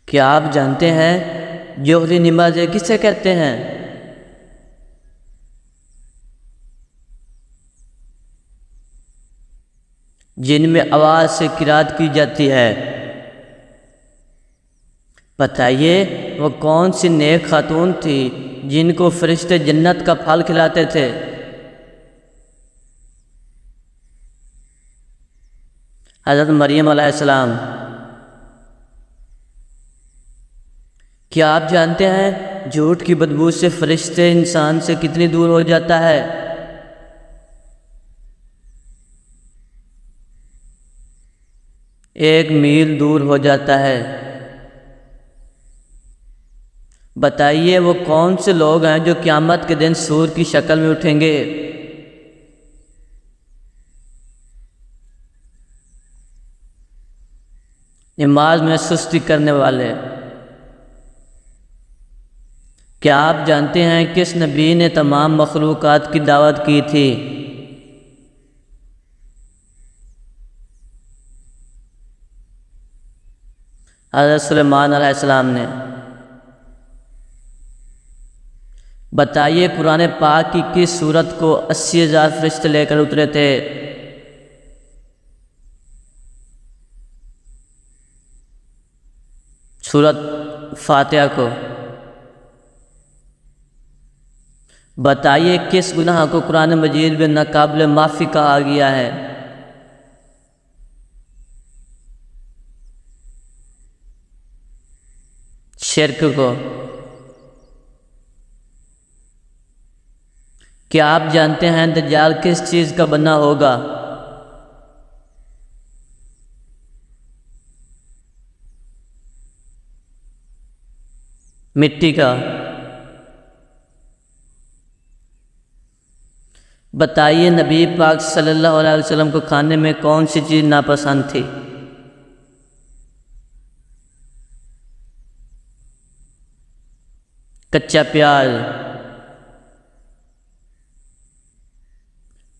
کیا آپ جانتے ہیں جوہری نمازیں کسے کہتے ہیں؟ جن میں آواز سے قرات کی جاتی ہے۔ بتائیے وہ کون سی نیک خاتون تھی جن کو فرشتے جنت کا پھل کھلاتے تھے؟ حضرت مریم علیہ السلام۔ کیا آپ جانتے ہیں جھوٹ کی بدبو سے فرشتے انسان سے کتنی دور ہو جاتا ہے؟ 1 میل دور ہو جاتا ہے۔ بتائیے وہ کون سے لوگ ہیں جو قیامت کے دن سور کی شکل میں اٹھیں گے؟ نماز میں سستی کرنے والے۔ کیا آپ جانتے ہیں کس نبی نے تمام مخلوقات کی دعوت کی تھی؟ حضرت سلیمان علیہ السلام نے۔ بتائیے قرآن پاک کی کس سورت کو 80,000 فرشتے لے کر اترے تھے؟ سورت فاتحہ کو۔ بتائیے کس گناہ کو قرآن مجید میں ناقابل معافی کہا گیا ہے؟ شرک کو۔ کیا آپ جانتے ہیں دجال کس چیز کا بنا ہوگا؟ مٹی کا۔ بتائیے نبی پاک صلی اللہ علیہ وسلم کو کھانے میں کون سی چیز ناپسند تھی؟ کچا پیاز۔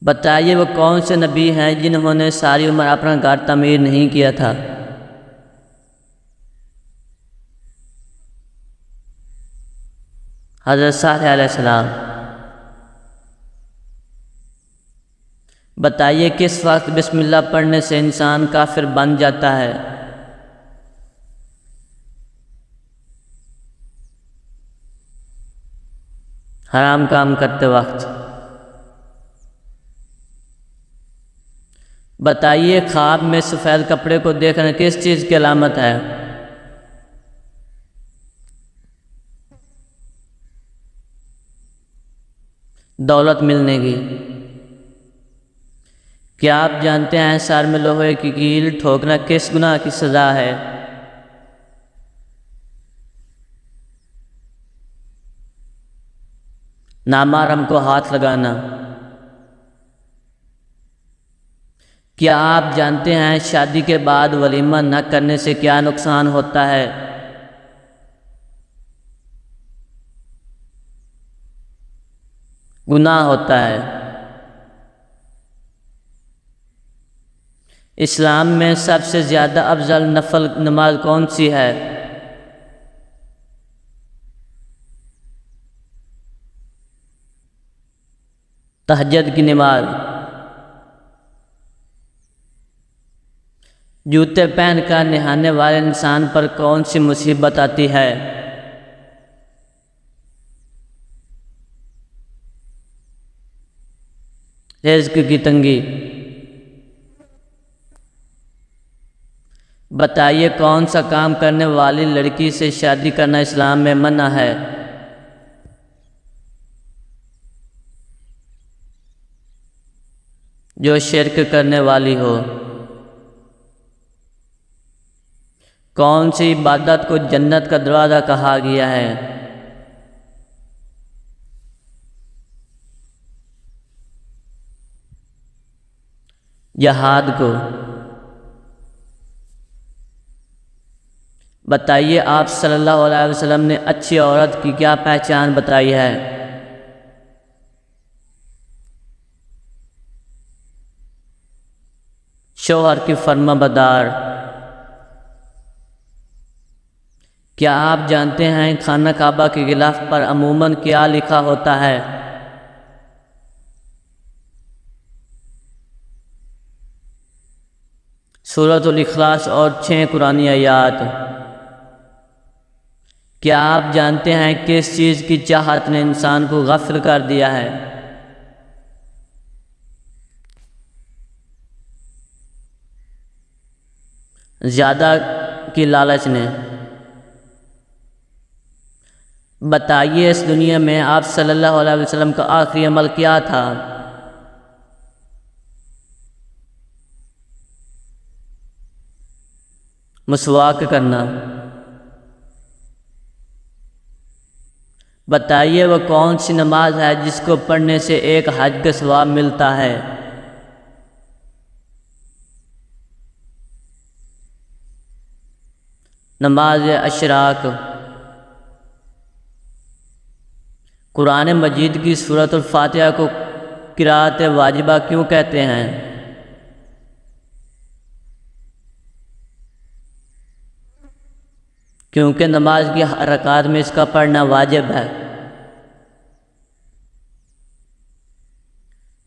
بتائیے وہ کون سے نبی ہیں جنہوں نے ساری عمر اپنا گھر تعمیر نہیں کیا تھا؟ حضرت صالح علیہ السلام۔ بتائیے کس وقت بسم اللہ پڑھنے سے انسان کافر بن جاتا ہے؟ حرام کام کرتے وقت۔ بتائیے خواب میں سفید کپڑے کو دیکھنا کس چیز کی علامت ہے؟ دولت ملنے کی۔ کیا آپ جانتے ہیں سر میں لوہے کی کیل ٹھوکنا کس گناہ کی سزا ہے؟ نامحرم کو ہاتھ لگانا۔ کیا آپ جانتے ہیں شادی کے بعد ولیمہ نہ کرنے سے کیا نقصان ہوتا ہے؟ گناہ ہوتا ہے۔ اسلام میں سب سے زیادہ افضل نفل نماز کون سی ہے؟ تہجد کی نماز۔ جوتے پہن کر نہانے والے انسان پر کون سی مصیبت آتی ہے؟ رزق کی تنگی۔ بتائیے کون سا کام کرنے والی لڑکی سے شادی کرنا اسلام میں منع ہے؟ جو شرک کرنے والی ہو۔ کون سی عبادت کو جنت کا دروازہ کہا گیا ہے؟ جہاد کو۔ بتائیے آپ صلی اللہ علیہ وسلم نے اچھی عورت کی کیا پہچان بتائی ہے؟ شوہر کی فرما بردار۔ کیا آپ جانتے ہیں خانہ کعبہ کے غلاف پر عموماً کیا لکھا ہوتا ہے؟ سورۃ الاخلاص اور 6 قرآنی آیات۔ کیا آپ جانتے ہیں کس چیز کی چاہت نے انسان کو غافل کر دیا ہے؟ زیادہ کی لالچ نے۔ بتائیے اس دنیا میں آپ صلی اللہ علیہ وسلم کا آخری عمل کیا تھا؟ مسواک کرنا۔ بتائیے وہ کون سی نماز ہے جس کو پڑھنے سے ایک حج کا ثواب ملتا ہے؟ نماز اشراق۔ قرآن مجید کی سورۃ الفاتحہ کو قرأت واجبہ کیوں کہتے ہیں؟ کیونکہ نماز کی رکعات میں اس کا پڑھنا واجب ہے۔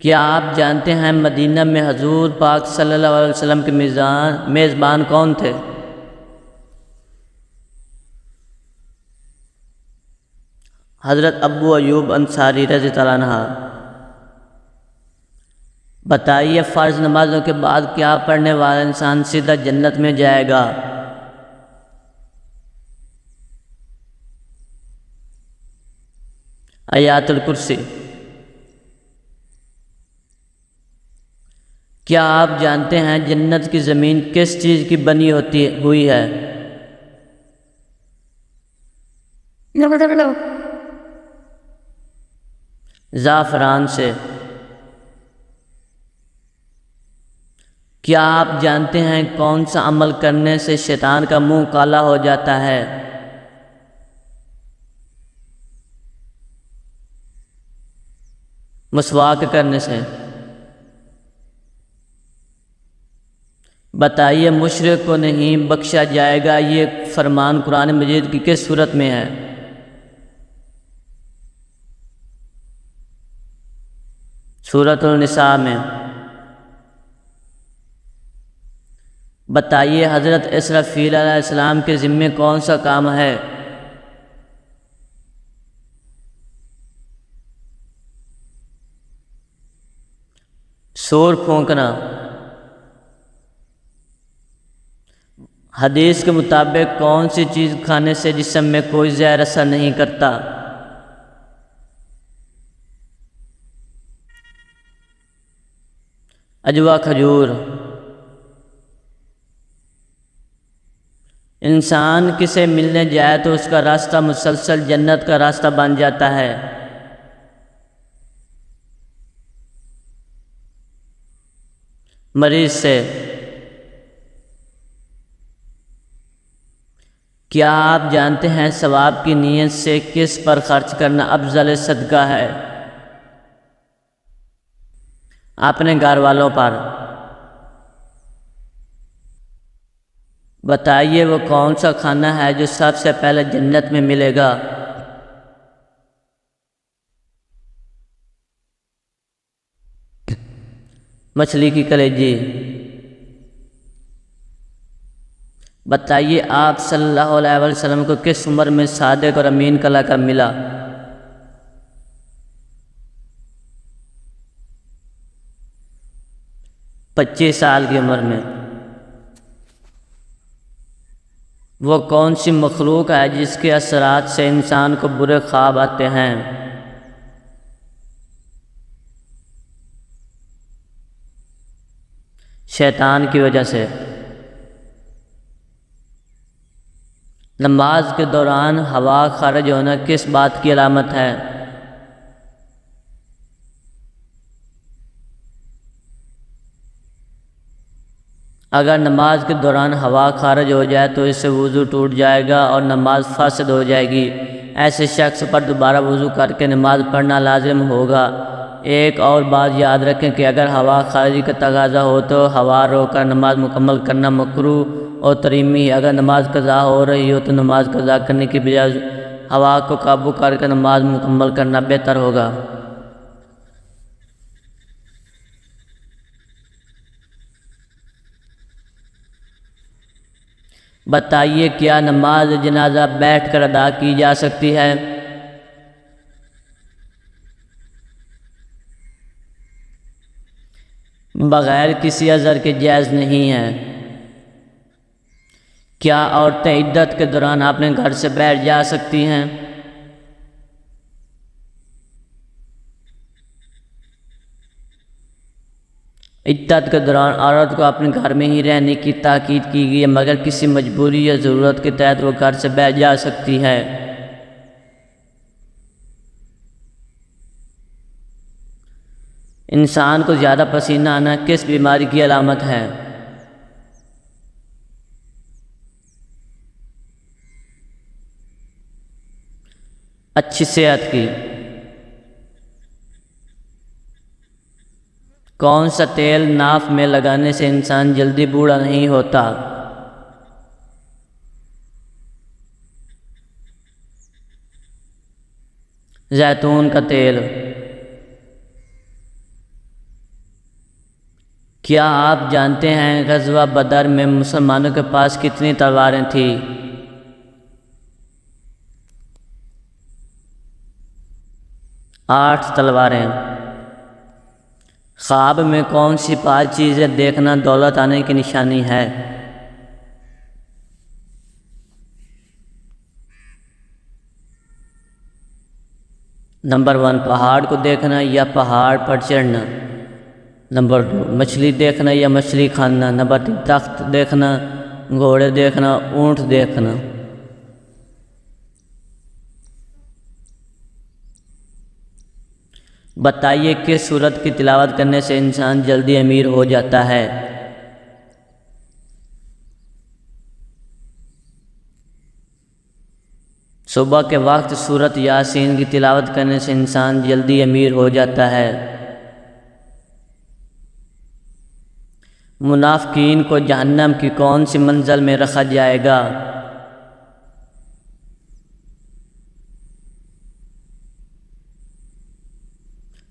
کیا آپ جانتے ہیں مدینہ میں حضور پاک صلی اللہ علیہ وسلم کے میزبان کون تھے؟ حضرت ابو ایوب انصاری رضی اللہ عنہ۔ بتائیے فرض نمازوں کے بعد کیا پڑھنے والا انسان سیدھا جنت میں جائے گا؟ آیات الکرسی۔ کیا آپ جانتے ہیں جنت کی زمین کس چیز کی بنی ہوئی ہے؟ زعفران سے۔ کیا آپ جانتے ہیں کون سا عمل کرنے سے شیطان کا منہ کالا ہو جاتا ہے؟ مسواک کرنے سے۔ بتائیے مشرک کو نہیں بخشا جائے گا، یہ فرمان قرآن مجید کی کس صورت میں ہے؟ سورۃ النساء میں۔ بتائیے حضرت اسرافیل علیہ السلام کے ذمے کون سا کام ہے؟ سور پھونکنا۔ حدیث کے مطابق کون سی چیز کھانے سے جسم میں کوئی زہر اثر نہیں کرتا؟ عجوا کھجور۔ انسان کسے ملنے جائے تو اس کا راستہ مسلسل جنت کا راستہ بن جاتا ہے؟ مریض سے۔ کیا آپ جانتے ہیں ثواب کی نیت سے کس پر خرچ کرنا افضل صدقہ ہے؟ اپنے گھر والوں پر۔ بتائیے وہ کون سا کھانا ہے جو سب سے پہلے جنت میں ملے گا؟ مچھلی کی کلیجی۔ بتائیے آپ صلی اللہ علیہ وسلم کو کس عمر میں صادق اور امین کا لقب ملا؟ 25 سال کی عمر میں۔ وہ کون سی مخلوق ہے جس کے اثرات سے انسان کو برے خواب آتے ہیں؟ شیطان کی وجہ سے۔ نماز کے دوران ہوا خارج ہونا کس بات کی علامت ہے؟ اگر نماز کے دوران ہوا خارج ہو جائے تو اس سے وضو ٹوٹ جائے گا اور نماز فاسد ہو جائے گی۔ ایسے شخص پر دوبارہ وضو کر کے نماز پڑھنا لازم ہوگا۔ ایک اور بات یاد رکھیں کہ اگر ہوا خارجی کا تقاضا ہو تو ہوا روک کر نماز مکمل کرنا مکروہ اور ترمیمی ہے۔ اگر نماز قضا ہو رہی ہو تو نماز قضا کرنے کی بجائے ہوا کو قابو کر کے نماز مکمل کرنا بہتر ہوگا۔ بتائیے کیا نماز جنازہ بیٹھ کر ادا کی جا سکتی ہے؟ بغیر کسی عذر کے جائز نہیں ہے۔ کیا عورتیں عدت کے دوران اپنے گھر سے بیٹھ جا سکتی ہیں؟ عدت کے دوران عورت کو اپنے گھر میں ہی رہنے کی تاکید کی گئی ہے، مگر کسی مجبوری یا ضرورت کے تحت وہ گھر سے بیٹھ جا سکتی ہے۔ انسان کو زیادہ پسینہ آنا کس بیماری کی علامت ہے؟ اچھی صحت کی۔ کون سا تیل ناف میں لگانے سے انسان جلدی بوڑھا نہیں ہوتا؟ زیتون کا تیل۔ کیا آپ جانتے ہیں غزوہ بدر میں مسلمانوں کے پاس کتنی تلواریں تھیں؟ 8 تلواریں۔ خواب میں کون سی 5 چیزیں دیکھنا دولت آنے کی نشانی ہے؟ نمبر 1 پہاڑ کو دیکھنا یا پہاڑ پر چڑھنا۔ نمبر 2 مچھلی دیکھنا یا مچھلی کھانا۔ نمبر 3 تخت دیکھنا، گھوڑے دیکھنا، اونٹ دیکھنا۔ بتائیے کس سورت کی تلاوت کرنے سے انسان جلدی امیر ہو جاتا ہے؟ صبح کے وقت سورت یاسین کی تلاوت کرنے سے انسان جلدی امیر ہو جاتا ہے۔ منافقین کو جہنم کی کون سی منزل میں رکھا جائے گا؟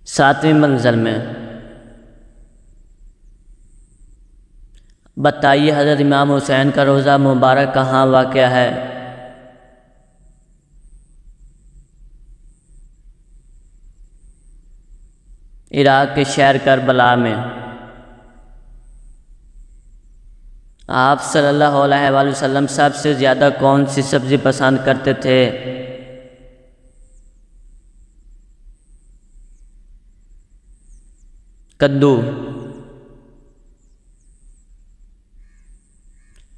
7ویں منزل میں۔ بتائیے حضرت امام حسین کا روضہ مبارک کہاں واقع ہے؟ عراق کے شہر کربلا میں۔ آپ صلی اللہ علیہ وآلہ وسلم سب سے زیادہ کون سی سبزی پسند کرتے تھے؟ کدو۔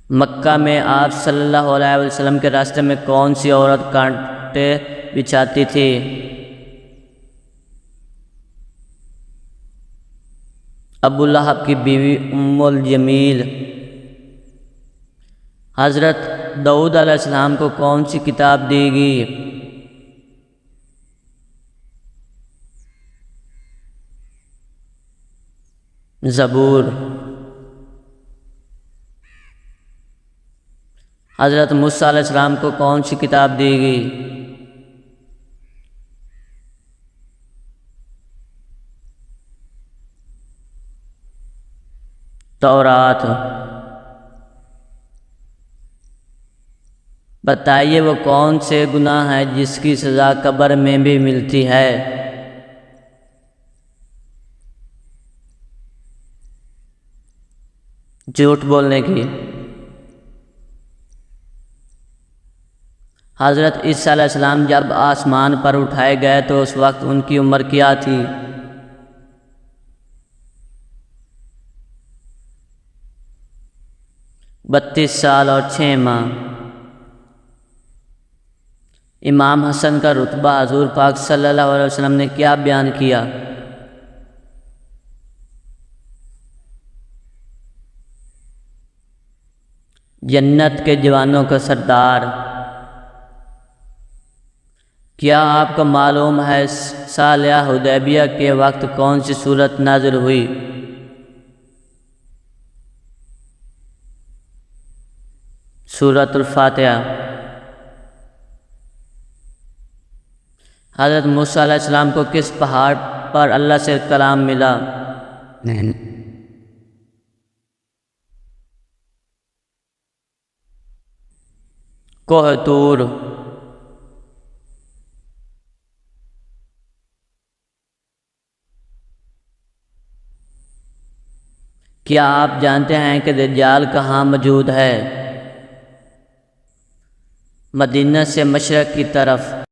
مکہ میں آپ صلی اللہ علیہ وسلم کے راستے میں کون سی عورت کانٹے بچھاتی تھی؟ ابو لہب کی بیوی ام الجمیل۔ حضرت داؤد علیہ السلام کو کون سی کتاب دی گئی؟ زبور۔ حضرت موسیٰ علیہ السلام کو کون سی کتاب دی گئی؟ تورات۔ بتائیے وہ کون سے گناہ ہے جس کی سزا قبر میں بھی ملتی ہے؟ جھوٹ بولنے کی۔ حضرت عیسیٰ علیہ السلام جب آسمان پر اٹھائے گئے تو اس وقت ان کی عمر کیا تھی؟ 32 سال اور 6 ماہ۔ امام حسن کا رتبہ حضور پاک صلی اللہ علیہ وسلم نے کیا بیان کیا؟ جنت کے جوانوں کا سردار۔ کیا آپ کو معلوم ہے صلح حدیبیہ کے وقت کون سی سورت نازل ہوئی؟ سورۃ الفاتحہ۔ حضرت موسیٰ علیہ السلام کو کس پہاڑ پر اللہ سے کلام ملا؟ کوہ طور۔ کیا آپ جانتے ہیں کہ دجال کہاں موجود ہے؟ مدینہ سے مشرق کی طرف۔